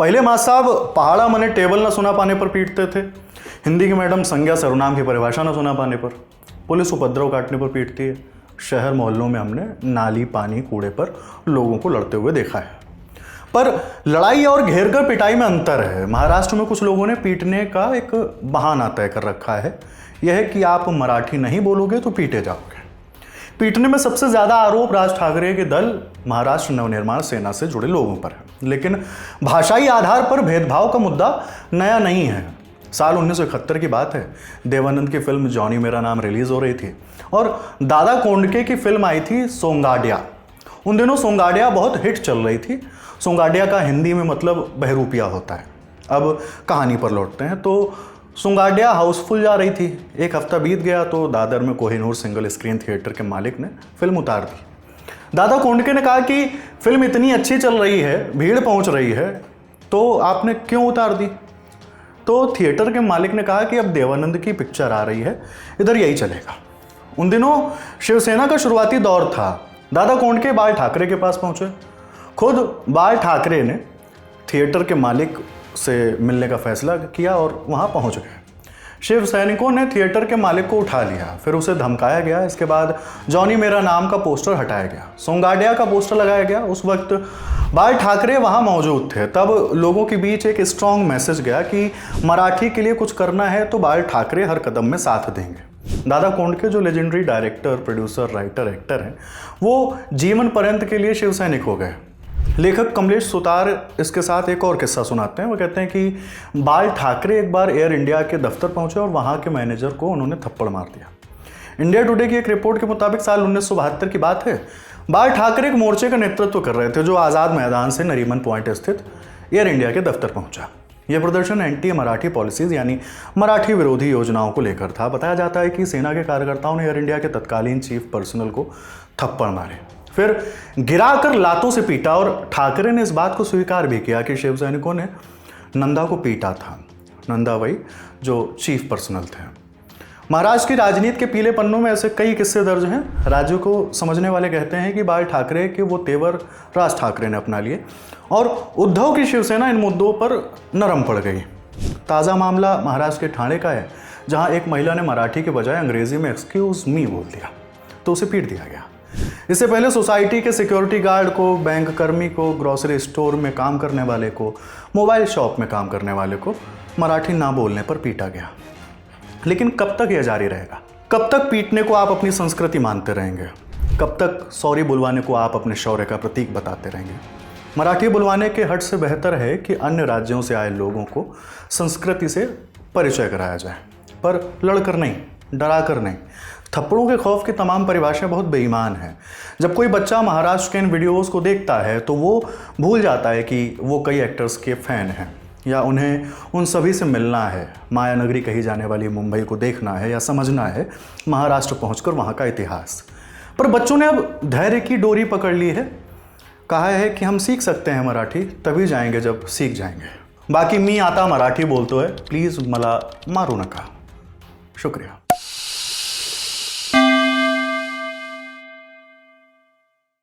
पहले माँ साहब पहाड़ा मने टेबल न सुना पाने पर पीटते थे। हिंदी की मैडम संज्ञा सर्वनाम की परिभाषा न सुना पाने पर। पुलिस उपद्रव काटने पर पीटती है। शहर मोहल्लों में हमने नाली पानी कूड़े पर लोगों को लड़ते हुए देखा है। पर लड़ाई और घेरकर पिटाई में अंतर है। महाराष्ट्र में कुछ लोगों ने पीटने का एक बहाना तय कर रखा है। यह है कि आप मराठी नहीं बोलोगे तो पीटे जाओगे। पीटने में सबसे ज़्यादा आरोप राज ठाकरे के दल महाराष्ट्र नवनिर्माण सेना से जुड़े लोगों पर है। लेकिन भाषाई आधार पर भेदभाव का मुद्दा नया नहीं है। साल 1971 की बात है। देवानंद की फिल्म जॉनी मेरा नाम रिलीज हो रही थी और दादा कोंडके की फिल्म आई थी सोंगाडिया। उन दिनों सोंगाडिया बहुत हिट चल रही थी। सोंगाडिया का हिंदी में मतलब बहरूपिया होता है। अब कहानी पर लौटते हैं तो सोंगाडिया हाउसफुल जा रही थी। एक हफ्ता बीत गया तो दादर में कोहिनूर सिंगल स्क्रीन थिएटर के मालिक ने फिल्म उतार दी। दादा कोंडके ने कहा कि फिल्म इतनी अच्छी चल रही है, भीड़ पहुंच रही है, तो आपने क्यों उतार दी? तो थिएटर के मालिक ने कहा कि अब देवानंद की पिक्चर आ रही है, इधर यही चलेगा। उन दिनों शिवसेना का शुरुआती दौर था। दादा कोंडके बाल ठाकरे के पास पहुंचे। खुद बाल ठाकरे ने थिएटर के मालिक से मिलने का फैसला किया और वहां पहुंच गए। शिव सैनिकों ने थिएटर के मालिक को उठा लिया, फिर उसे धमकाया गया। इसके बाद जॉनी मेरा नाम का पोस्टर हटाया गया, सोंगाडिया का पोस्टर लगाया गया। उस वक्त बाल ठाकरे वहां मौजूद थे। तब लोगों के बीच एक स्ट्रॉन्ग मैसेज गया कि मराठी के लिए कुछ करना है तो बाल ठाकरे हर कदम में साथ देंगे। दादा कोंडके जो legendary director, producer, writer, actor हैं, वो जीवन पर्यंत के लिए शिव सैनिक हो गए। लेखक कमलेश सुतार इसके साथ एक और किस्सा सुनाते हैं। वो कहते हैं कि बाल ठाकरे एक बार एयर इंडिया के दफ्तर पहुंचे और वहां के मैनेजर को उन्होंने थप्पड़ मार दिया। इंडिया टुडे की एक रिपोर्ट के मुताबिक साल 1972 की बात है। बाल ठाकरे एक मोर्चे का नेतृत्व कर रहे थे जो आज़ाद मैदान से नरीमन पॉइंट स्थित एयर इंडिया के दफ्तर पहुंचा। यह प्रदर्शन एंटी मराठी पॉलिसीज यानी मराठी विरोधी योजनाओं को लेकर था। बताया जाता है कि सेना के कार्यकर्ताओं ने एयर इंडिया के तत्कालीन चीफ पर्सनल को थप्पड़ मारे, फिर गिराकर लातों से पीटा और ठाकरे ने इस बात को स्वीकार भी किया कि शिव सैनिकों ने नंदा को पीटा था। नंदा वही जो चीफ पर्सनल थे। महाराष्ट्र की राजनीति के पीले पन्नों में ऐसे कई किस्से दर्ज हैं। राज्यों को समझने वाले कहते हैं कि बाल ठाकरे के वो तेवर राज ठाकरे ने अपना लिए और उद्धव की शिवसेना इन मुद्दों पर नरम पड़ गई। ताज़ा मामला महाराष्ट्र के ठाणे का है, जहां एक महिला ने मराठी के बजाय अंग्रेजी में एक्सक्यूज मी बोल दिया तो उसे पीट दिया गया। इससे पहले सोसाइटी के सिक्योरिटी गार्ड को, बैंक कर्मी को, ग्रोसरी स्टोर में काम करने वाले को, मोबाइल शॉप में काम करने वाले को मराठी ना बोलने पर पीटा गया। लेकिन कब तक यह जारी रहेगा? कब तक पीटने को आप अपनी संस्कृति मानते रहेंगे? कब तक सॉरी बुलवाने को आप अपने शौर्य का प्रतीक बताते रहेंगे? मराठी बुलवाने के हट से बेहतर है कि अन्य राज्यों से आए लोगों को संस्कृति से परिचय कराया जाए, पर लड़कर नहीं, डराकर नहीं। थप्पड़ों के खौफ की तमाम परिभाषाएं बहुत बेईमान हैं। जब कोई बच्चा महाराष्ट्र के इन वीडियोस को देखता है तो वो भूल जाता है कि वो कई एक्टर्स के फ़ैन हैं या उन्हें उन सभी से मिलना है, माया नगरी कही जाने वाली मुंबई को देखना है या समझना है महाराष्ट्र पहुंचकर वहाँ का इतिहास। पर बच्चों ने अब धैर्य की डोरी पकड़ ली है। कहा है कि हम सीख सकते हैं मराठी, तभी जाएंगे जब सीख जाएंगे। बाकी मी आता मराठी बोलतो है, प्लीज़ मला मारू नका। शुक्रिया।